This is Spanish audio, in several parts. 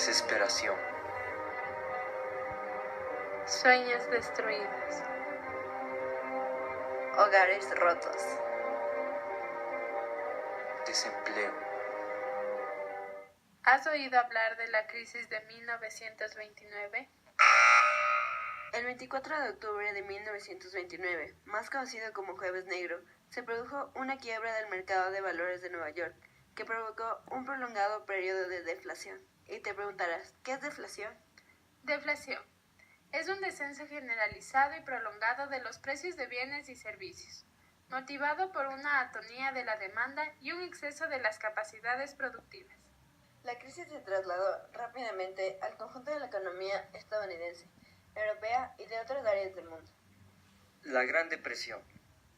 Desesperación. Sueños destruidos. Hogares rotos. Desempleo. ¿Has oído hablar de la crisis de 1929? El 24 de octubre de 1929, más conocido como Jueves Negro, se produjo una quiebra del mercado de valores de Nueva York, que provocó un prolongado periodo de deflación. Y te preguntarás, ¿qué es deflación? Deflación es un descenso generalizado y prolongado de los precios de bienes y servicios, motivado por una atonía de la demanda y un exceso de las capacidades productivas. La crisis se trasladó rápidamente al conjunto de la economía estadounidense, europea y de otras áreas del mundo. La Gran Depresión,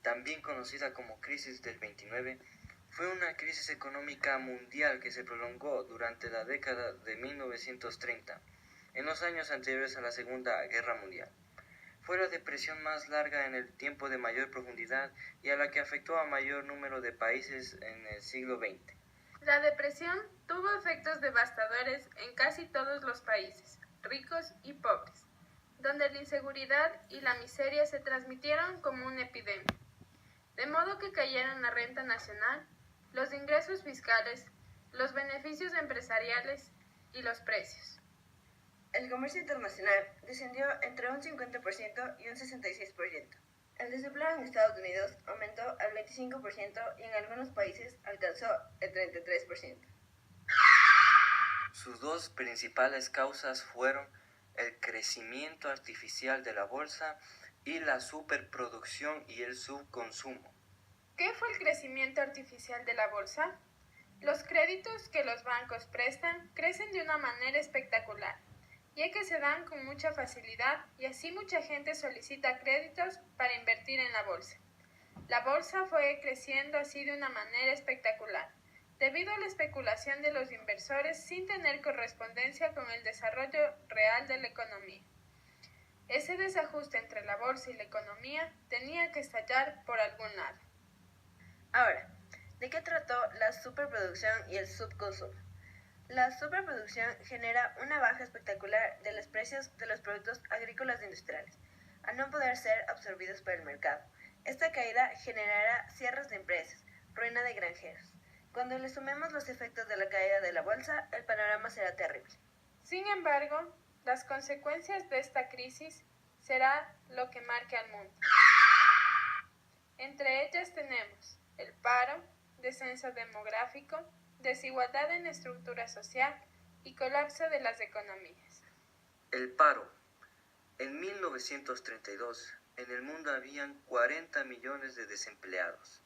también conocida como crisis del 29, fue una crisis económica mundial que se prolongó durante la década de 1930, en los años anteriores a la Segunda Guerra Mundial. Fue la depresión más larga en el tiempo de mayor profundidad y a la que afectó a mayor número de países en el siglo XX. La depresión tuvo efectos devastadores en casi todos los países, ricos y pobres, donde la inseguridad y la miseria se transmitieron como una epidemia, de modo que cayeron la renta nacional, los ingresos fiscales, los beneficios empresariales y los precios. El comercio internacional descendió entre un 50% y un 66%. El desempleo en Estados Unidos aumentó al 25% y en algunos países alcanzó el 33%. Sus dos principales causas fueron el crecimiento artificial de la bolsa y la superproducción y el subconsumo. ¿Qué fue el crecimiento artificial de la bolsa? Los créditos que los bancos prestan crecen de una manera espectacular, ya que se dan con mucha facilidad y así mucha gente solicita créditos para invertir en la bolsa. La bolsa fue creciendo así de una manera espectacular, debido a la especulación de los inversores sin tener correspondencia con el desarrollo real de la economía. Ese desajuste entre la bolsa y la economía tenía que estallar por algún lado. Ahora, ¿de qué trató la superproducción y el subconsumo? La superproducción genera una baja espectacular de los precios de los productos agrícolas e industriales, al no poder ser absorbidos por el mercado. Esta caída generará cierres de empresas, ruina de granjeros. Cuando le sumemos los efectos de la caída de la bolsa, el panorama será terrible. Sin embargo, las consecuencias de esta crisis será lo que marque al mundo. Entre ellas tenemos el paro, descenso demográfico, desigualdad en la estructura social y colapso de las economías. El paro. En 1932, en el mundo habían 40 millones de desempleados.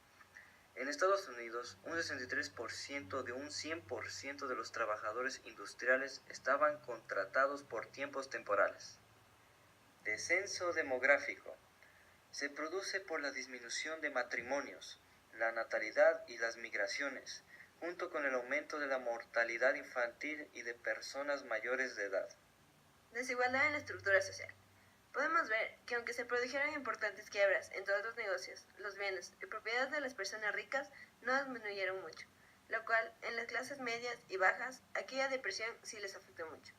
En Estados Unidos, un 63% de un 100% de los trabajadores industriales estaban contratados por tiempos temporales. Descenso demográfico. Se produce por la disminución de matrimonios, la natalidad y las migraciones, junto con el aumento de la mortalidad infantil y de personas mayores de edad. Desigualdad en la estructura social. Podemos ver que aunque se produjeron importantes quiebras en todos los negocios, los bienes y propiedades de las personas ricas no disminuyeron mucho, lo cual en las clases medias y bajas aquella depresión sí les afectó mucho.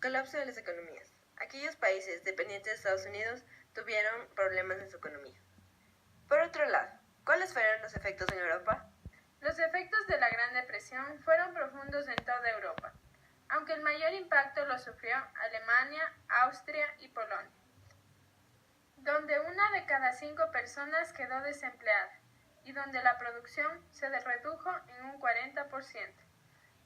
Colapso de las economías. Aquellos países dependientes de Estados Unidos tuvieron problemas en su economía. Por otro lado, ¿cuáles fueron los efectos en Europa? Los efectos de la Gran Depresión fueron profundos en toda Europa, aunque el mayor impacto lo sufrió Alemania, Austria y Polonia, donde 1 de cada 5 personas quedó desempleada y donde la producción se redujo en un 40%.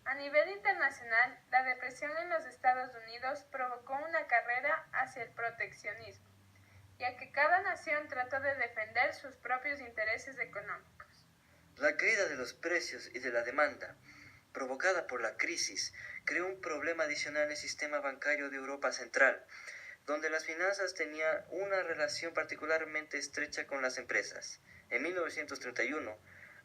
A nivel internacional, la depresión en los Estados Unidos provocó una carrera hacia el proteccionismo, ya que cada nación trató de defender sus propios intereses económicos. La caída de los precios y de la demanda, provocada por la crisis, creó un problema adicional en el sistema bancario de Europa Central, donde las finanzas tenían una relación particularmente estrecha con las empresas. En 1931,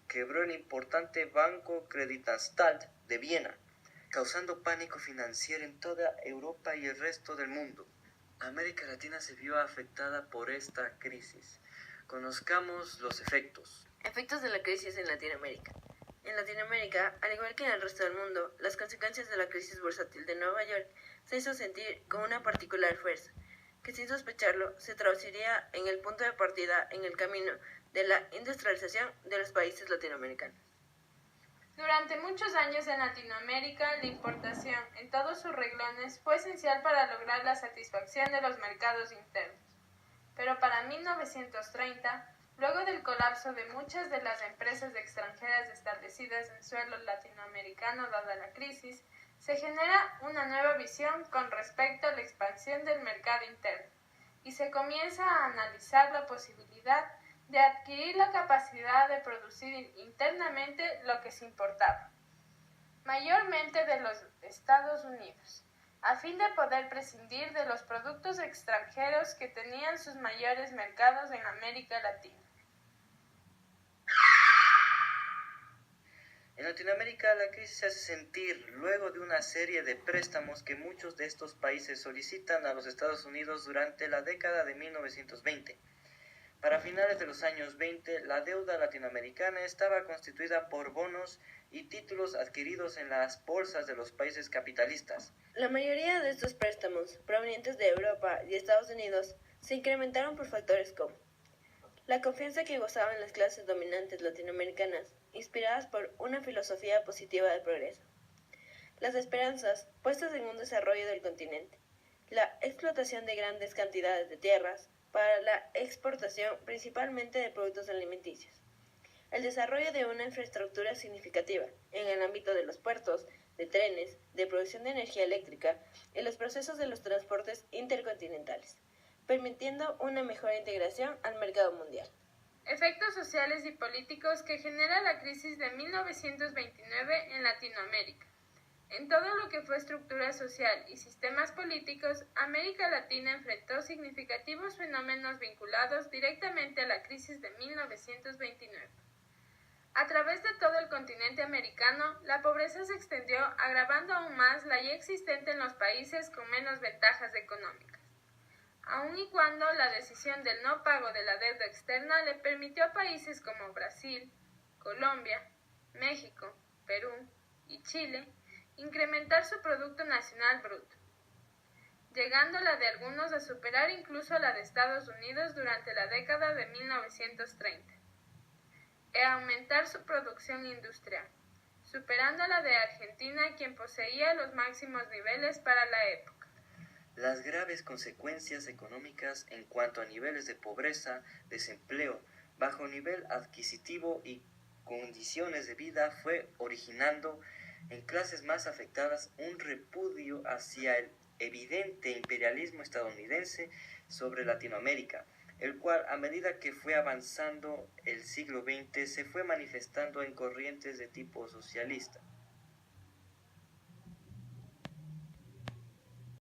quebró el importante banco Creditanstalt de Viena, causando pánico financiero en toda Europa y el resto del mundo. América Latina se vio afectada por esta crisis. Conozcamos los efectos. Efectos de la crisis en Latinoamérica. En Latinoamérica, al igual que en el resto del mundo, las consecuencias de la crisis bursátil de Nueva York se hizo sentir con una particular fuerza, que sin sospecharlo se traduciría en el punto de partida en el camino de la industrialización de los países latinoamericanos. Durante muchos años en Latinoamérica, la importación en todos sus renglones fue esencial para lograr la satisfacción de los mercados internos. Pero para 1930, luego del colapso de muchas de las empresas extranjeras establecidas en suelo latinoamericano dada la crisis, se genera una nueva visión con respecto a la expansión del mercado interno y se comienza a analizar la posibilidad de adquirir la capacidad de producir internamente lo que se importaba, mayormente de los Estados Unidos, a fin de poder prescindir de los productos extranjeros que tenían sus mayores mercados en América Latina. En Latinoamérica la crisis se hace sentir luego de una serie de préstamos que muchos de estos países solicitan a los Estados Unidos durante la década de 1920. Para finales de los años 20, la deuda latinoamericana estaba constituida por bonos y títulos adquiridos en las bolsas de los países capitalistas. La mayoría de estos préstamos, provenientes de Europa y Estados Unidos, se incrementaron por factores como la confianza que gozaban las clases dominantes latinoamericanas, inspiradas por una filosofía positiva del progreso, las esperanzas puestas en un desarrollo del continente, la explotación de grandes cantidades de tierras para la exportación principalmente de productos alimenticios, el desarrollo de una infraestructura significativa en el ámbito de los puertos, de trenes, de producción de energía eléctrica y los procesos de los transportes intercontinentales, permitiendo una mejor integración al mercado mundial. Efectos sociales y políticos que genera la crisis de 1929 en Latinoamérica. En todo lo que fue estructura social y sistemas políticos, América Latina enfrentó significativos fenómenos vinculados directamente a la crisis de 1929. A través de todo el continente americano, la pobreza se extendió, agravando aún más la ya existente en los países con menos ventajas económicas. Aun y cuando la decisión del no pago de la deuda externa le permitió a países como Brasil, Colombia, México, Perú y Chile incrementar su Producto Nacional Bruto, llegando la de algunos a superar incluso la de Estados Unidos durante la década de 1930, e aumentar su producción industrial, superando la de Argentina, quien poseía los máximos niveles para la época. Las graves consecuencias económicas en cuanto a niveles de pobreza, desempleo, bajo nivel adquisitivo y condiciones de vida fue originando en clases más afectadas un repudio hacia el evidente imperialismo estadounidense sobre Latinoamérica, el cual a medida que fue avanzando el siglo XX se fue manifestando en corrientes de tipo socialista.